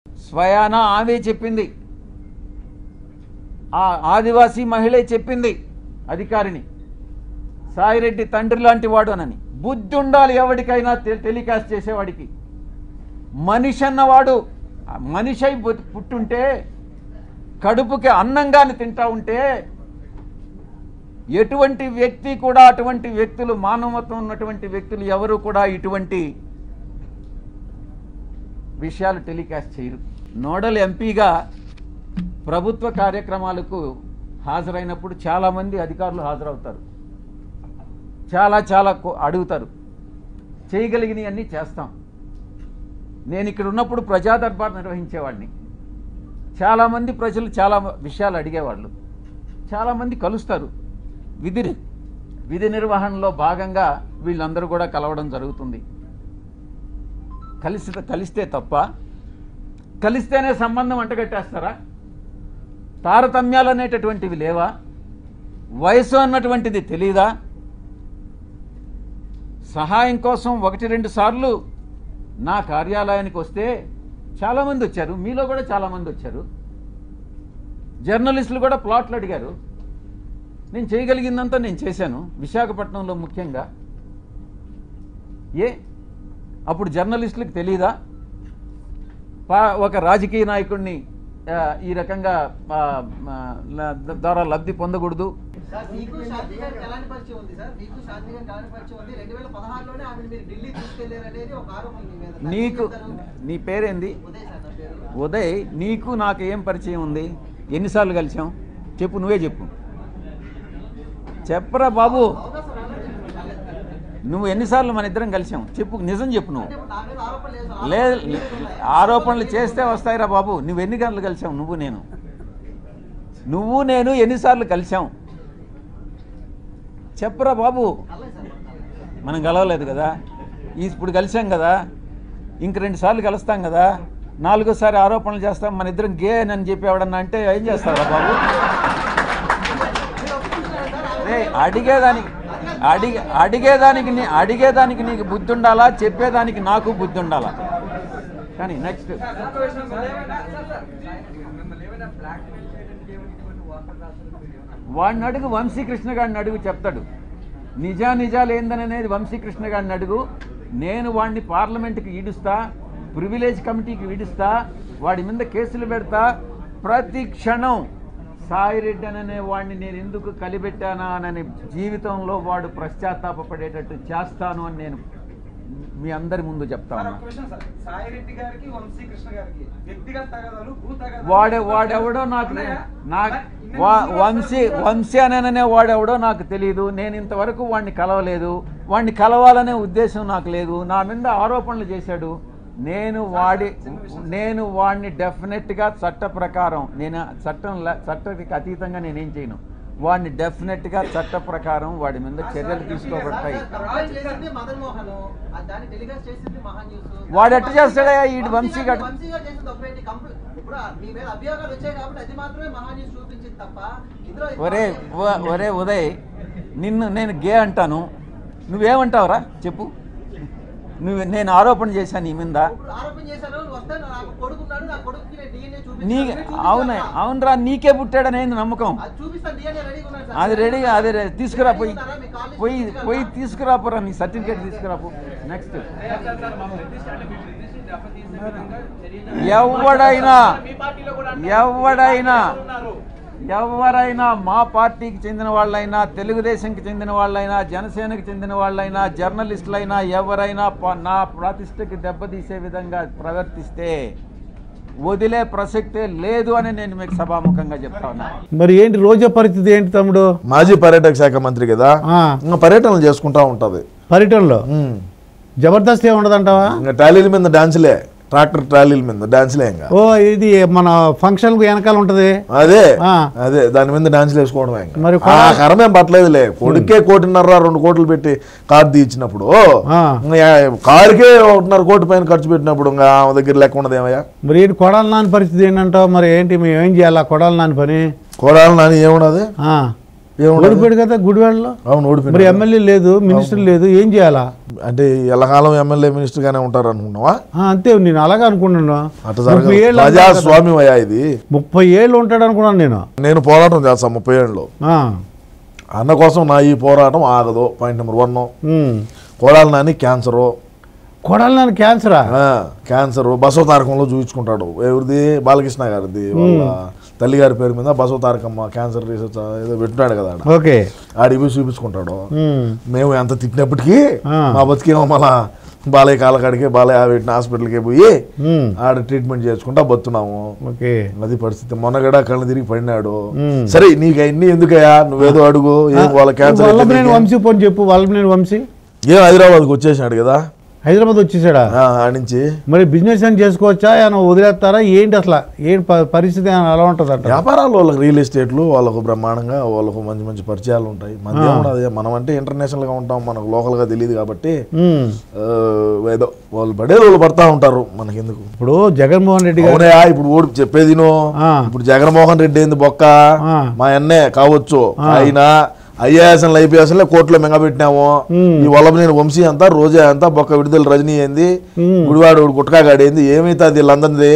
స్వయాన ఆమె చెప్పింది, ఆ ఆదివాసీ మహిళే చెప్పింది అధికారిని, సాయిరెడ్డి తండ్రి లాంటి వాడు అనని. బుద్ధి ఉండాలి ఎవరికైనా, టెలికాస్ట్ చేసేవాడికి. మనిషి అన్నవాడు మనిషి అయి పుట్టుంటే, కడుపుకి అన్నంగాని తింటా ఉంటే, ఎటువంటి వ్యక్తి కూడా, అటువంటి వ్యక్తులు, మానవత్వం ఉన్నటువంటి వ్యక్తులు ఎవరు కూడా ఇటువంటి విషయాలు టెలికాస్ట్ చేయరు. నోడల్ ఎంపీగా ప్రభుత్వ కార్యక్రమాలకు హాజరైనప్పుడు చాలామంది అధికారులు హాజరవుతారు, చాలా అడుగుతారు, చేయగలిగినవన్నీ చేస్తాం. నేను ఇక్కడ ఉన్నప్పుడు ప్రజా దర్బార్ నిర్వహించేవాడిని. చాలామంది ప్రజలు చాలా విషయాలు అడిగేవాళ్ళు, చాలామంది కలుస్తారు. విధి నిర్వహణలో భాగంగా వీళ్ళందరూ కూడా కలవడం జరుగుతుంది. కలిస్తే తప్ప, కలిస్తేనే సంబంధం అంటగట్టేస్తారా? తారతమ్యాలు అనేటటువంటివి లేవా? వయసు అన్నటువంటిది తెలీదా? సహాయం కోసం 1-2 సార్లు నా కార్యాలయానికి వస్తే చాలామంది వచ్చారు, మీలో కూడా చాలామంది వచ్చారు. జర్నలిస్టులు కూడా ప్లాట్లు అడిగారు. నేను చేయగలిగిందంతా నేను చేశాను, విశాఖపట్నంలో ముఖ్యంగా. అప్పుడు జర్నలిస్టులకు తెలీదా? ఒక రాజకీయ నాయకుడిని ఈ రకంగా ద్వారా లబ్ధి పొందకూడదు. నీకు, నీ పేరేంది? ఉదయ్. నీకు నాకు ఏం పరిచయం ఉంది? ఎన్నిసార్లు కలిసాం చెప్పు, నువ్వే చెప్పు. చెప్పరా బాబు, నువ్వు ఎన్నిసార్లు మన ఇద్దరం కలిసాం చెప్పు, నిజం చెప్పు. నువ్వు లేదు, ఆరోపణలు చేస్తే వస్తాయిరా బాబు. నువ్వు ఎన్ని గంటలు కలిసావు? నువ్వు నేను ఎన్నిసార్లు కలిసాం చెప్పరా బాబు. మనం కలవలేదు కదా, ఇప్పుడు కలిసాం కదా, ఇంక 2 సార్లు కలుస్తాం కదా, 4వ సారి ఆరోపణలు చేస్తాం మన ఇద్దరం గే అని చెప్పి ఎవడన్నా అంటే ఏం చేస్తారా బాబు? అడిగేదానికి నీకు బుద్ధి ఉండాలా, చెప్పేదానికి నాకు బుద్ధి ఉండాలా. కానీ నెక్స్ట్ వాడిని అడుగు, వంశీకృష్ణ గారిని అడుగు, చెప్తాడు. నిజాలు ఏందనేది వంశీకృష్ణ గారిని అడుగు. నేను వాడిని పార్లమెంట్కి ఈడుస్తా, ప్రివిలేజ్ కమిటీకి ఈడుస్తా, వాడి మీద కేసులు పెడతా. ప్రతి క్షణం సాయిరెడ్డి అనే వాడిని నేను ఎందుకు కలిపెట్టానా అని జీవితంలో వాడు పశ్చాత్తాపపడేటట్టు చేస్తాను అని నేను మీ అందరి ముందు చెప్తాను. వాడెవడో నాకు వంశీ అనే వాడెవడో నాకు తెలియదు. నేను ఇంతవరకు వాడిని కలవలేదు, వాడిని కలవాలనే ఉద్దేశం నాకు లేదు. నా మీద ఆరోపణలు చేశాడు. నేను వాడిని డెఫినెట్గా చట్ట ప్రకారం, నేను చట్టానికి అతీతంగా నేనేం చేయను. వాడిని డెఫినెట్గా చట్ట ప్రకారం వాడి మీద చర్యలు తీసుకోబడతాయి. వాడు ఎట్ట చేస్తాడా ఈ వంశీ గారు? ఒరే ఉదయ్, నిన్ను నేను గే అంటాను, నువ్వేమంటావురా చెప్పు. నేను ఆరోపణ చేశాను నీ మీద. అవునరా, నీకే పుట్టాడనే నమ్మకం. అది రెడీగా, అది తీసుకురా, పోయి తీసుకురాపోరా, నీ సర్టిఫికేట్ తీసుకురాపో. నెక్స్ట్ ఎవరైనా మా పార్టీకి చెందిన వాళ్ళైనా, తెలుగుదేశంకి చెందిన వాళ్ళైనా, జనసేనకి చెందిన వాళ్ళైనా, జర్నలిస్టులైనా ఎవరైనా నా ప్రతిష్టకి దెబ్బతీసే విధంగా ప్రవర్తిస్తే వదిలే ప్రసక్తే లేదు అని నేను మీకు సభాముఖంగా చెప్తా ఉన్నా. మరి ఏంటి రోజా పరిస్థితి ఏంటి తమ్ముడు? మాజీ పర్యాటక శాఖ మంత్రి కదా, పర్యటనలు చేసుకుంటా ఉంటది. పర్యటనలో జబర్దస్త్ ఏ ఉండదంటావా? ట్రాలీల మీద డాన్సులే, ట్రాక్టర్ ట్రాలీల మీద డాన్సులే. ఇంకా ఇది మన ఫంక్షన్ వెనకాల ఉంటది, అదే దాని మీద డాన్సులు వేసుకోవడమే. మరి కరమేం పట్టలేదులే. కొడుకే 1.5-2 కోట్లు పెట్టి కారు తీయించినప్పుడు, కారుకే 1.5 కోటి పైన ఖర్చు పెట్టినప్పుడు ఇంకా ఆమె దగ్గర లెక్క ఉండదు ఏమయ్యా. మరి ఏంటి కొడాలి నాని పరిస్థితి ఏంటంటావు? మరి ఏంటి మేము ఏం చేయాలా కొడాలి నాని పని? కొడాలి నాని ఏమున్నది, ఓడిపోయాడు కదా గుడివాడలో. అవును ఓడిపోయాడు. మరి ఎమ్మెల్యే లేదు, మినిస్టర్ లేదు, ఏం చేయాలా? అంటే ఎల్లకాలం ఎమ్మెల్యే మినిస్టర్ గానే ఉంటారు అనుకున్నావా? అంతే, నేను అలాగే అనుకున్నాను. ప్రజాస్వామ్యం అయ్యా ఇది. 30 ఏళ్ళు ఉంటాడు అనుకున్నాను నేను పోరాటం చేస్తాను 30 ఏళ్ళలో. అన్న కోసం నా ఈ పోరాటం ఆగదు. Point number 1. Kodali Nani cancer. Kodali Nani క్యాన్సరా? క్యాన్సర్ బసవ తారకంలో చూపించుకుంటాడు. ఎవరిది? బాలకృష్ణ గారిది. వాళ్ళ తల్లిగారి పేరు మీద బసవ తారకమ్మ క్యాన్సర్ రీసెర్చ్ ఏదో పెట్టినాడు కదా. ఓకే, ఆడికి పోయి చూపించుకుంటాడు. మేము ఎంత తిట్టినప్పటికీ మా బతికేమో మళ్ళా బాలయ్య కాలకాడికి, బాలయ్య పెట్టిన హాస్పిటల్కి పోయి ఆడ ట్రీట్మెంట్ చేసుకుంటా బతున్నాము. అది పరిస్థితి. మొన్నగడ కళ్ళు తిరిగి పడినాడు. సరే నీకు అన్ని ఎందుకయ్యా, నువ్వేదో అడుగు. ఏం వాళ్ళ క్యాన్సర్ వంశీ పోని చెప్పు. వల్లభనేని వంశీ ఏం హైదరాబాద్కి వచ్చేసినాడు కదా. హైదరాబాద్ వచ్చేసాడా? నుంచి మరి బిజినెస్ అని చేసుకోవచ్చా, ఏమైనా వదిలేస్తారా ఏంటి? అసలు ఏంటి పరిస్థితి ఎలా ఉంటుంది అంటే? వ్యాపారాలు వాళ్ళకి రియల్ ఎస్టేట్లు వాళ్ళకు బ్రహ్మాండంగా, వాళ్ళకు మంచి మంచి పరిచయాలు ఉంటాయి. మధ్య అదే మనం అంటే ఇంటర్నేషనల్ గా ఉంటాం, మనకు లోకల్ గా తెలియదు కాబట్టి ఏదో వాళ్ళు పడేది వాళ్ళు పడతా ఉంటారు. మనకెందుకు? ఇప్పుడు జగన్మోహన్ రెడ్డి గారు ఇప్పుడు ఓడి చెప్పేది ఇప్పుడు జగన్మోహన్ రెడ్డి ఏంది బొక్క, మా అన్నే కావచ్చు. ఆయన ఐఏఎస్ఎల్ ఐపీఎస్ఎల్ కోర్టులో మింగబెట్టినాము. ఈ వల్లభనేని వంశీ అంతా, రోజా అంతా, బొక్క విడుదల రజనీ ఏంది, గుడివాడు గుట్కాగాడి ఏంది, ఏమైతుంది వీళ్ళందరిది?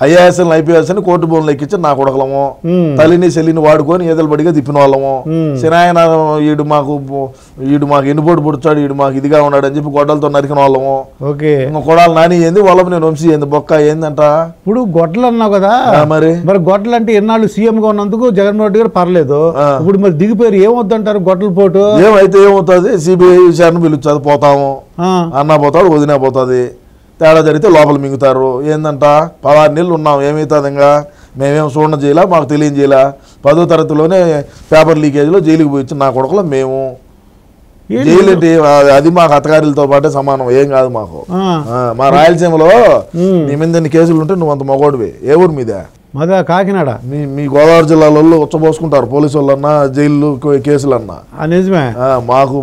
ఐఏఎస్ఎల్ ఐపీఎస్ అని కోర్టు బోన్లు ఎక్కించి నా కొడకలము, తల్లిని చెల్లిని వాడుకొని ఏదలు బడిగా తిప్పిన వాళ్ళము. సినాయన ఈడు మాకు ఎన్నుపోటు పుడుచాడు, ఈడు మాకు ఇదిగా ఉన్నాడు అని చెప్పి గొడ్డలతో నరికిన వాళ్ళము. ఇంకా కొడాలి నాని ఏంది, వల్లభనేని వంశీ ఏంది బొక్క ఏందంట? ఇప్పుడు గొడ్డలు అన్నావు కదా, మరి గొడ్డలు అంటే ఎన్నాళ్ళు సీఎం గా ఉన్నందుకు జగన్మోహన్ రెడ్డి గారు పర్లేదు. ఇప్పుడు మరి దిగిపోయారు, ఏమవుతుంటారు గొడ్డల పోటు? ఏమైతే ఏమవుతుంది? సిబిఐ విషయాన్ని పిలుస్తుంది, పోతాము అన్నా పోతాడు, వదినా పోతుంది. తేడా జరిగితే లోపల మింగుతారు. ఏందంట 16 నెలలు ఉన్నాం, ఏమవుతుంది? ఇంకా మేమేం చూడడం చేయాల, మాకు తెలియజేయాల. 10వ తరగతిలోనే పేపర్ లీకేజ్లో జైలుకి పోయి నా కొడుకులో మేము జైలు ఏంటి? అది మాకు అత్తగారిలతో పాటే సమానం, ఏం కాదు మాకు. మా రాయలసీమలో నీ మీద ఎన్ని కేసులు ఉంటే నువ్వు అంత మగోడివి. ఏ ఊరు మీద? మాదా కాకినాడ. మీ గోదావరి జిల్లాలో ఉచ్చబోసుకుంటారు పోలీసు వాళ్ళన్నా, జైలు కేసులన్నా. నిజమే, మాకు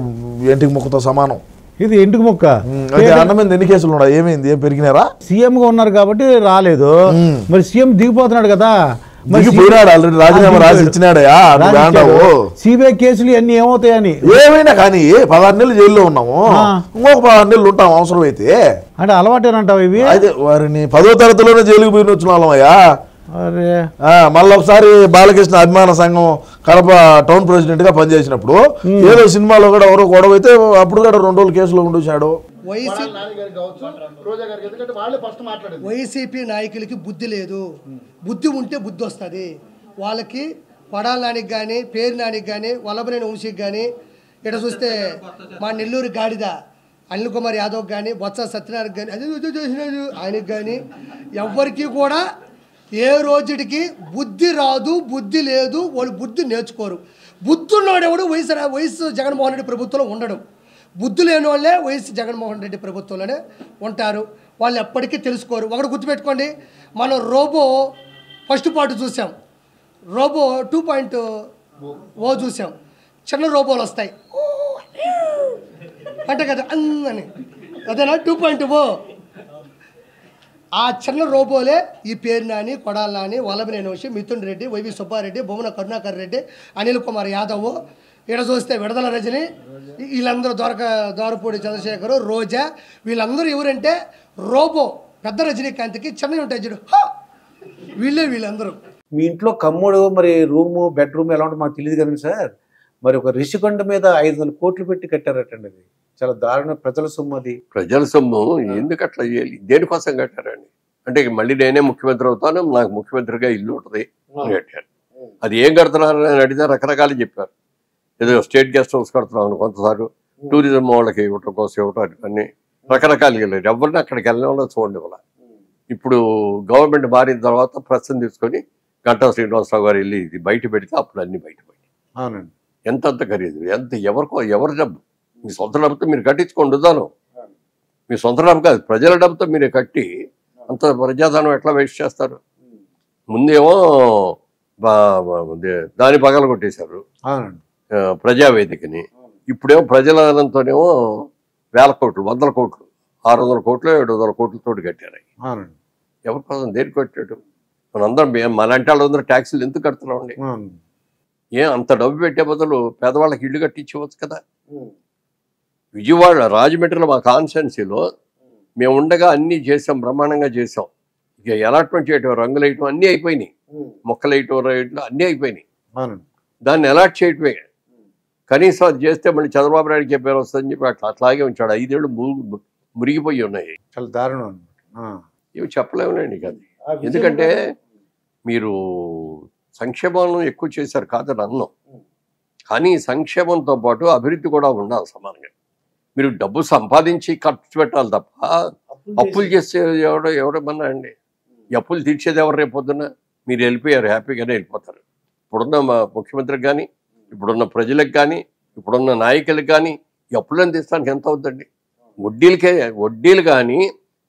ఇంటికి ముక్కతో సమానం. ఇది ఇంటికి ముక్క. అన్న మీద ఎన్ని కేసులు ఉన్నాయి? ఏమైంది? ఏం పెరిగినారా? సీఎం గా ఉన్నారు కాబట్టి రాలేదు. మరి సీఎం దిగిపోతున్నాడు కదా, ఆల్రెడీ రాజీనామా రాసి ఇచ్చినాడయా. సిబిఐ కేసులు అన్ని ఏమవుతాయని. ఏమైనా కానీ 16 నెలలు జైల్లో ఉన్నాము, ఇంకొక 16 నెలలు ఉంటాం అవసరం అయితే. అంటే అలవాటేనంటావు ఇవి? అదే వారిని 10వ తరగతిలోనే జైలుకి పోయిన వచ్చిన వాళ్ళమయ్యా. మళ్ళీ ఒకసారి బాలకృష్ణ అభిమాన సంఘం కడప టౌన్ ప్రెసిడెంట్ గా పనిచేసినప్పుడు ఏదో సినిమాలో కూడా ఎవరో గొడవ అయితే అప్పుడు కూడా 2 రోజులు కేసులో ఉండొచ్చాడు. వైసీపీ నాయకులకి బుద్ధి లేదు. బుద్ధి ఉంటే బుద్ధి వస్తుంది వాళ్ళకి. కొడాలి నానికి కానీ, పేరు నానికి కానీ, వల్లభనేని వంశీకి కానీ, ఇక్కడ చూస్తే మా నెల్లూరు గాడిద అనిల్ కుమార్ యాదవ్ కానీ, బొత్స సత్యనారాయణ కానీ, అదే చేసినాడు ఆయనకి కానీ, ఎవరికి కూడా ఏ రోజుడికి బుద్ధి రాదు, బుద్ధి లేదు. వాళ్ళు బుద్ధి నేర్చుకోరు. బుద్ధి ఉన్నవాడెవడు వైఎస్ జగన్మోహన్ రెడ్డి ప్రభుత్వంలో ఉండడం. బుద్ధి లేని వాళ్ళే వైఎస్ జగన్మోహన్ రెడ్డి ప్రభుత్వంలోనే ఉంటారు. వాళ్ళు ఎప్పటికీ తెలుసుకోరు. ఒకటి గుర్తుపెట్టుకోండి, మనం రోబో ఫస్ట్ పార్ట్ చూసాం, రోబో 2.0 చూసాం. చిన్న రోబోలు వస్తాయి అంటే కదా అని, అదేనా 2.0? ఆ చిన్న రోబోలే ఈ పేరు నాని, కొడాలి నాని, వల్లభనేని వంశీ, మిథున్ రెడ్డి, వైవి సుబ్బారెడ్డి, బొమ్మన కరుణాకర్ రెడ్డి, అనిల్ కుమార్ యాదవ్, ఇక్కడ చూస్తే విడుదల రజని, వీళ్ళందరూ దొరపూడి చంద్రశేఖరు, రోజా, వీళ్ళందరూ ఎవరంటే రోబో. పెద్ద రజనీకాంత్కి చిన్నవి ఉంటాయి చూడు, వీళ్ళందరూ. మీ ఇంట్లో కమ్ముడు మరి రూము బెడ్రూమ్ ఎలా ఉంటుంది మాకు తెలియదు కానీ సార్, మరి ఒక రిషికొండ మీద 500 కోట్లు పెట్టి కట్టారటండి. అది చాలా దారుణ. ప్రజల సొమ్ము, అది ప్రజల సొమ్ము. ఎందుకు అట్లా చేయాలి? దేనికోసం కట్టారండి? అంటే మళ్ళీ నేనే ముఖ్యమంత్రి అవుతాను, నాకు ముఖ్యమంత్రిగా ఇల్లు ఉంటుంది కట్టారు. అది ఏం కడుతున్నారు అని అడిగితే రకరకాలు చెప్పారు. ఏదో స్టేట్ గెస్ట్ హౌస్ కడుతున్నాను కొంతసారి, టూరిజం వాళ్ళకి ఇవ్వటం కోసం ఇవ్వటం, అన్ని రకరకాలుగా వెళ్ళారు. ఎవరిని అక్కడికి వెళ్ళడం చూడండి వాళ్ళ. ఇప్పుడు గవర్నమెంట్ మారిన తర్వాత ప్రశ్న తీసుకొని గంటా శ్రీనివాసరావు గారు వెళ్ళి ఇది బయట పెడితే అప్పుడు అన్ని బయటపడి. అవునండి. ఎంతంత ఖరీదు, ఎంత ఎవరి డబ్బు? మీ సొంత డబ్బుతో మీరు కట్టించుకోండి దాను. మీ సొంత డబ్బు కాదు, ప్రజల డబ్బుతో మీరే కట్టి అంత ప్రజాధనం ఎట్లా వేస్ట్ చేస్తారు? ముందేమో దాని పగల కొట్టేశారు ప్రజావేదికని. ఇప్పుడేమో ప్రజల ధనంతోనేమో 1000 కోట్లు, 100 కోట్లు, 600 కోట్లు, 700 కోట్లతో కట్టారు. ఎవరి కోసం దేనికి కట్టాడు? మనందరం మనంటే వాళ్ళందరూ ట్యాక్సీలు ఎందుకు కడుతున్నామండి? అంత డబ్బు పెట్టే బదులు పేదవాళ్ళకి ఇల్లు కట్టించవచ్చు కదా. విజయవాడ రాజమండ్రిలో మా కాన్స్టిట్యున్సీలో మేము ఉండగా అన్నీ చేసాం, బ్రహ్మాండంగా చేసాం. ఇక అలాట్మెంట్ చేయటం, రంగులు వేయటం అన్నీ అయిపోయినాయి, మొక్కలు వేయటం అన్నీ అయిపోయినాయి. దాన్ని అలాట్ చేయటమే. కనీసం అది చేస్తే మళ్ళీ చంద్రబాబు నాయుడుకి పేరు వస్తుందని చెప్పి అట్లాగే ఉంచాడు. 5 ఏళ్ళు మురిగిపోయి ఉన్నాయి. చాలా దారుణం. ఇవి చెప్పలేములేండి అది. ఎందుకంటే మీరు సంక్షేమం ఎక్కువ చేశారు కాదని అన్నాం, కానీ సంక్షేమంతో పాటు అభివృద్ధి కూడా ఉండాలి సమానంగా. మీరు డబ్బు సంపాదించి ఖర్చు పెట్టాలి తప్ప అప్పులు చేస్తే ఎవడమన్నా అండి. ఈ అప్పులు తీర్చేది ఎవరు? రేపు పొద్దున్న మీరు వెళ్ళిపోయారు, హ్యాపీగానే వెళ్ళిపోతారు. ఇప్పుడున్న ముఖ్యమంత్రికి కానీ, ఇప్పుడున్న ప్రజలకు కానీ, ఇప్పుడున్న నాయకులకు కానీ ఈ అప్పులను తీర్చడానికి ఎంత అవుతుందండి? వడ్డీలు కానీ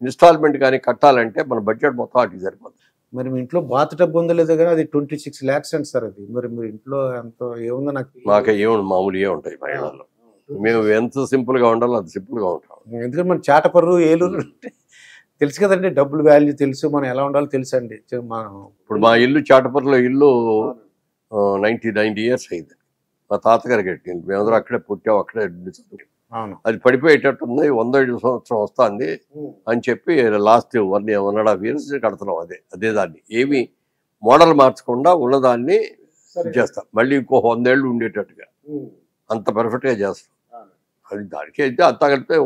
ఇన్స్టాల్మెంట్ కానీ కట్టాలంటే మన బడ్జెట్ మొత్తం వాటికి సరిపోతుంది. మరి మీ ఇంట్లో బాత్ టబ్ ఉందో లేదో కానీ అది 26 lakhs అండి సార్. అది మరి మీ ఇంట్లో ఎంత ఏముందో నాకు ఏముంది, మామూలుగా ఉంటాయి మహిళల్లో. మేము ఎంత సింపుల్గా ఉండాలో అంత సింపుల్గా ఉంటాం. ఎందుకంటే మన చాటపర్రు, ఏలూరు తెలుసు కదండి, డబ్బులు వాల్యూ తెలుసు, మనం ఎలా ఉండాలో తెలుసు అండి. ఇప్పుడు మా ఇల్లు చాటపర్రులో ఇల్లు 90 years అయింది. మా తాతగారు కట్టింది. మేమందరూ అక్కడే పుట్టాం, అక్కడే చదువు. అది పడిపోయేటట్టుంది, 105 సంవత్సరం వస్తుంది అని చెప్పి లాస్ట్ 1.5 years కడుతున్నాం. అదే దాన్ని ఏమి మోడల్ మార్చకుండా ఉన్నదాన్ని చేస్తాం. మళ్ళీ ఇంకో 100 ఏళ్ళు ఉండేటట్టుగా అంత పర్ఫెక్ట్గా చేస్తాం. అది దానికి అయితే అంతా కలిపితే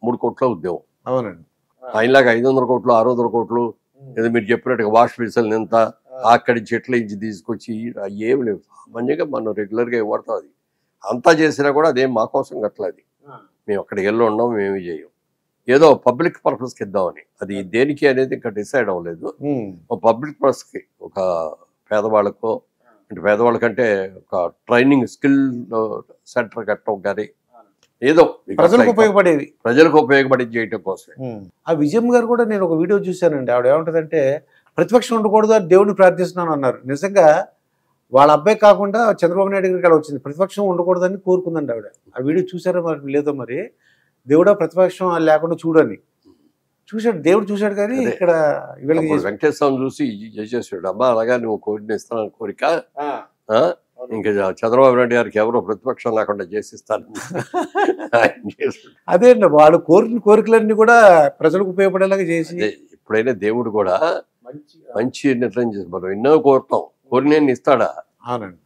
3 కోట్ల ఉద్యోగం. అవునండి. ఆయనలాగా 500 కోట్లు 600 కోట్లు ఏదో మీరు చెప్పినట్టుగా వాష్ బేసిన్ ఎంత అక్కడి చెట్ల ఇంచి తీసుకొచ్చి ఏమి లేవు. సామాన్యంగా మనం రెగ్యులర్గా వాడతాం. అది అంతా చేసినా కూడా అదేం మా కోసం కట్టలేదు. మేము అక్కడికి వెళ్ళి ఉన్నాం, మేమేమి చేయం. ఏదో పబ్లిక్ పర్పస్కి ఇద్దామని. అది దేనికి అనేది ఇంకా డిసైడ్ అవ్వలేదు. పబ్లిక్ పర్పస్కి ఒక పేదవాళ్ళకో, అంటే పేదవాళ్ళకంటే ఒక ట్రైనింగ్ స్కిల్ సెంటర్ కట్టడం కానీ ఏదో ప్రజలకు ఉపయోగపడేది చేయటం కోసం. ఆ విజయం గారు కూడా నేను ఒక వీడియో చూశానండి. ఆవిడ ఏమంటుందంటే ప్రతిపక్షం ఉండకూడదు, దేవుడిని ప్రార్థిస్తున్నాను అన్నారు. నిజంగా వాళ్ళ అబ్బాయి కాకుండా చంద్రబాబు నాయుడు గారికి అలా వచ్చింది. ప్రతిపక్షం ఉండకూడదని కోరుకుందండి ఆవిడ. ఆ వీడియో చూసారో మరి లేదో, మరి దేవుడా ప్రతిపక్షం లేకుండా చూడని చూశాడు, దేవుడు చూశాడు. కానీ ఇక్కడ వెంకటేశ్వరం చూసి చేసేసాడు. అమ్మా అలాగా నువ్వు కోరిన ఇస్తానని కోరిక, ఇంకా చంద్రబాబు నాయుడు గారికి ఎవరో ప్రతిపక్షం లేకుండా చేసిస్తాను. అదే అండి, వాళ్ళు కోరిన కోరికలన్నీ కూడా ప్రజలకు ఉపయోగపడేలాగా చేసి. ఎప్పుడైనా దేవుడు కూడా మంచి నిర్ణయం చేసి మనం ఎన్నో కోరుతాం, కోరినేని ఇస్తాడా?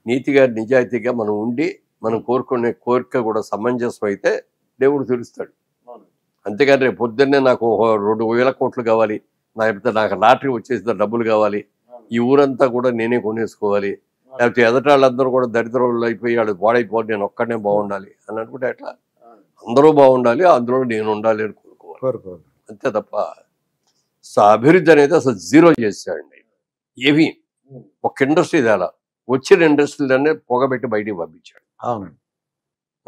నీతిగా నిజాయితీగా మనం ఉండి మనం కోరుకునే కోరిక కూడా సమంజసం అయితే దేవుడు తీరుస్తాడు. అంతేగాని రేపు పొద్దున్నే నాకు 2,000 కోట్లు కావాలి, నాకు లాటరీ వచ్చేసిన డబ్బులు కావాలి, ఈ ఊరంతా కూడా నేనే కొనేసుకోవాలి, లేకపోతే ఎదటాళ్ళందరూ కూడా దరిద్రంలో అయిపోయి వాళ్ళు పాడైపోవాలి, నేను ఒక్కడనే బాగుండాలి అని అనుకుంటే ఎట్లా? అందరూ బాగుండాలి, అందులో నేను ఉండాలి అని కోరుకోవాలి. అంతే తప్ప అభివృద్ధి అనేది అసలు జీరో చేశాడండి. ఏవి ఒక ఇండస్ట్రీ అలా వచ్చిన ఇండస్ట్రీలనే పొగబెట్టి బయటికి పంపించాడు. అవునండి.